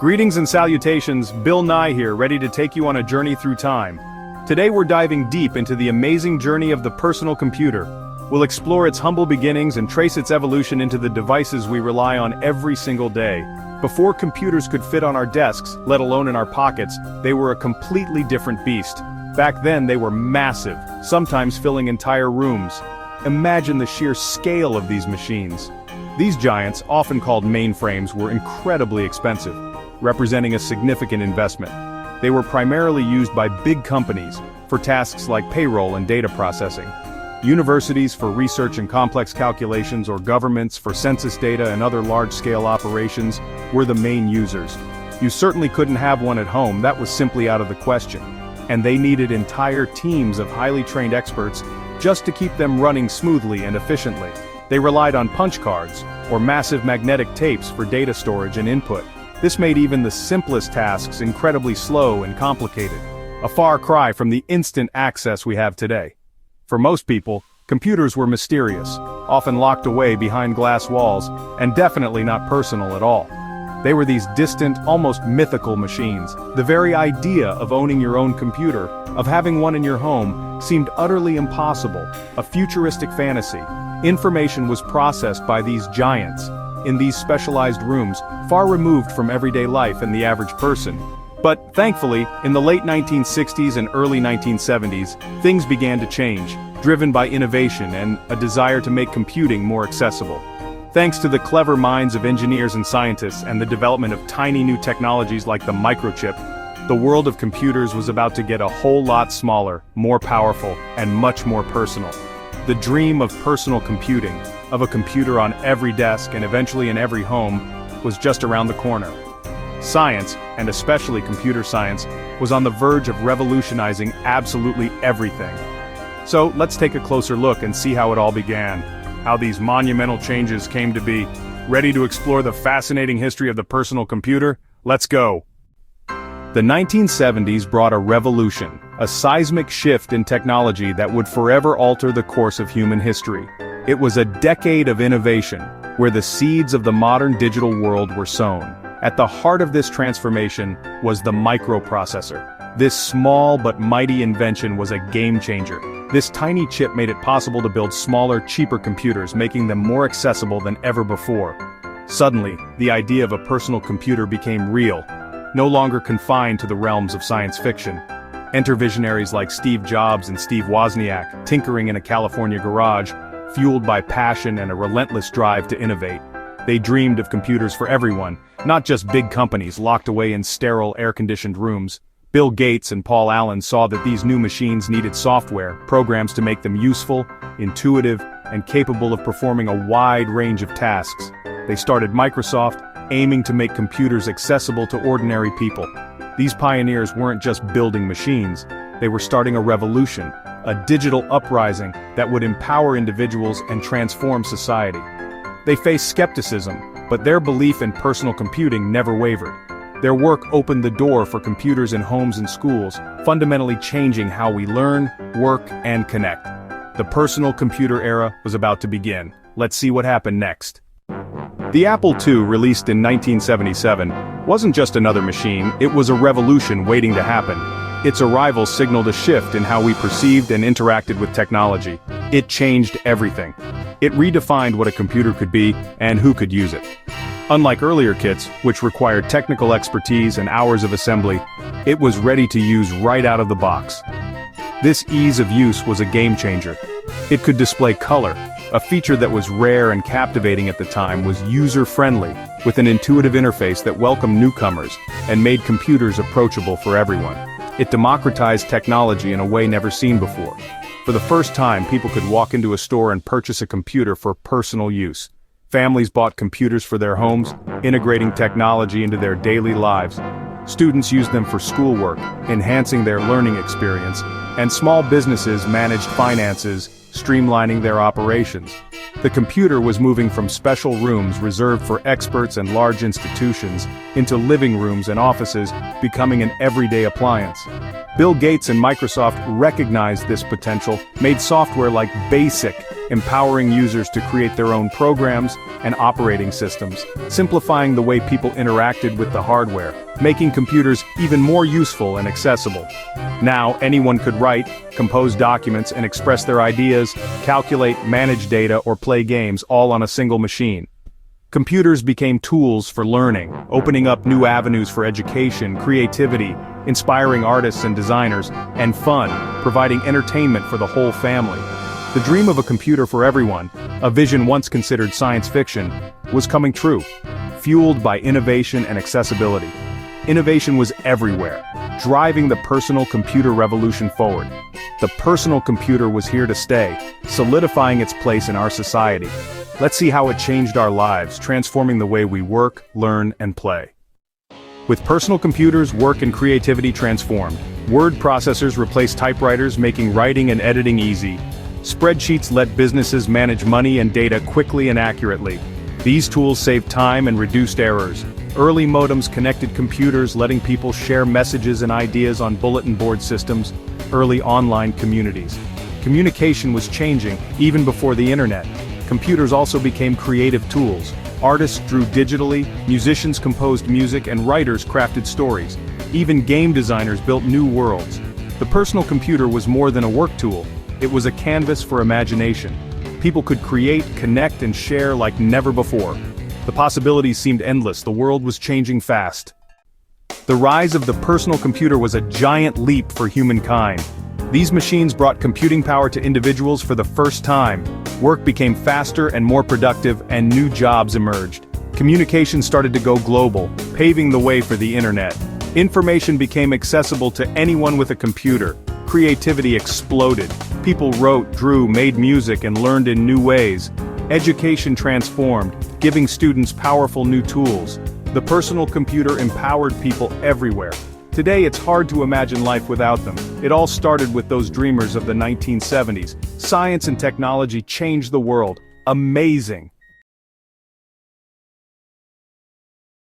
Greetings and salutations, Bill Nye here, ready to take you on a journey through time. Today we're diving deep into the amazing journey of the personal computer. We'll explore its humble beginnings and trace its evolution into the devices we rely on every single day. Before computers could fit on our desks, let alone in our pockets, they were a completely different beast. Back then they were massive, sometimes filling entire rooms. Imagine the sheer scale of these machines. These giants, often called mainframes, were incredibly expensive, representing a significant investment. They were primarily used by big companies for tasks like payroll and data processing, universities for research and complex calculations, or governments for census data and other large-scale operations were the main users. You certainly couldn't have one at home, that was simply out of the question. And they needed entire teams of highly trained experts just to keep them running smoothly and efficiently. They relied on punch cards, or massive magnetic tapes for data storage and input. This made even the simplest tasks incredibly slow and complicated, a far cry from the instant access we have today. For most people, computers were mysterious, often locked away behind glass walls, and definitely not personal at all. They were these distant, almost mythical machines. The very idea of owning your own computer, of having one in your home, seemed utterly impossible, a futuristic fantasy. Information was processed by these giants, in these specialized rooms, far removed from everyday life and the average person. But, thankfully, in the late 1960s and early 1970s, things began to change, driven by innovation and a desire to make computing more accessible. Thanks to the clever minds of engineers and scientists and the development of tiny new technologies like the microchip, the world of computers was about to get a whole lot smaller, more powerful, and much more personal. The dream of personal computing, of a computer on every desk and eventually in every home, was just around the corner. Science, and especially computer science, was on the verge of revolutionizing absolutely everything. So let's take a closer look and see how it all began, how these monumental changes came to be. Ready to explore the fascinating history of the personal computer? Let's go! The 1970s brought a revolution, a seismic shift in technology that would forever alter the course of human history. It was a decade of innovation, where the seeds of the modern digital world were sown. At the heart of this transformation was the microprocessor. This small but mighty invention was a game-changer. This tiny chip made it possible to build smaller, cheaper computers, making them more accessible than ever before. Suddenly, the idea of a personal computer became real, no longer confined to the realms of science fiction. Enter visionaries like Steve Jobs and Steve Wozniak, tinkering in a California garage, fueled by passion and a relentless drive to innovate. They dreamed of computers for everyone, not just big companies locked away in sterile, air-conditioned rooms. Bill Gates and Paul Allen saw that these new machines needed software, programs to make them useful, intuitive, and capable of performing a wide range of tasks. They started Microsoft, aiming to make computers accessible to ordinary people. These pioneers weren't just building machines, they were starting a revolution, a digital uprising that would empower individuals and transform society. They faced skepticism, but their belief in personal computing never wavered. Their work opened the door for computers in homes and schools, fundamentally changing how we learn, work, and connect. The personal computer era was about to begin. Let's see what happened next. The Apple II, released in 1977, wasn't just another machine, it was a revolution waiting to happen. Its arrival signaled a shift in how we perceived and interacted with technology. It changed everything. It redefined what a computer could be and who could use it. Unlike earlier kits, which required technical expertise and hours of assembly, it was ready to use right out of the box. This ease of use was a game-changer. It could display color. A feature that was rare and captivating at the time was user-friendly, with an intuitive interface that welcomed newcomers and made computers approachable for everyone. It democratized technology in a way never seen before. For the first time, people could walk into a store and purchase a computer for personal use. Families bought computers for their homes, integrating technology into their daily lives. Students used them for schoolwork, enhancing their learning experience, and small businesses managed finances, streamlining their operations. The computer was moving from special rooms reserved for experts and large institutions into living rooms and offices, becoming an everyday appliance. Bill Gates and Microsoft recognized this potential, made software like BASIC empowering users to create their own programs and operating systems, simplifying the way people interacted with the hardware, making computers even more useful and accessible. Now, anyone could write, compose documents, and express their ideas, calculate, manage data, or play games all on a single machine. Computers became tools for learning, opening up new avenues for education, creativity, inspiring artists and designers, and fun, providing entertainment for the whole family. The dream of a computer for everyone, a vision once considered science fiction, was coming true, fueled by innovation and accessibility. Innovation was everywhere, driving the personal computer revolution forward. The personal computer was here to stay, solidifying its place in our society. Let's see how it changed our lives, transforming the way we work, learn, and play. With personal computers, work and creativity transformed. Word processors replaced typewriters, making writing and editing easy. Spreadsheets let businesses manage money and data quickly and accurately. These tools saved time and reduced errors. Early modems connected computers, letting people share messages and ideas on bulletin board systems. Early online communities. Communication was changing, even before the internet. Computers also became creative tools. Artists drew digitally, musicians composed music, and writers crafted stories. Even game designers built new worlds. The personal computer was more than a work tool. It was a canvas for imagination. People could create, connect, and share like never before. The possibilities seemed endless. The world was changing fast. The rise of the personal computer was a giant leap for humankind. These machines brought computing power to individuals for the first time. Work became faster and more productive, and new jobs emerged. Communication started to go global, paving the way for the internet. Information became accessible to anyone with a computer. Creativity exploded. People wrote, drew, made music, and learned in new ways. Education transformed, giving students powerful new tools. The personal computer empowered people everywhere. Today it's hard to imagine life without them. It all started with those dreamers of the 1970s. Science and technology changed the world. Amazing.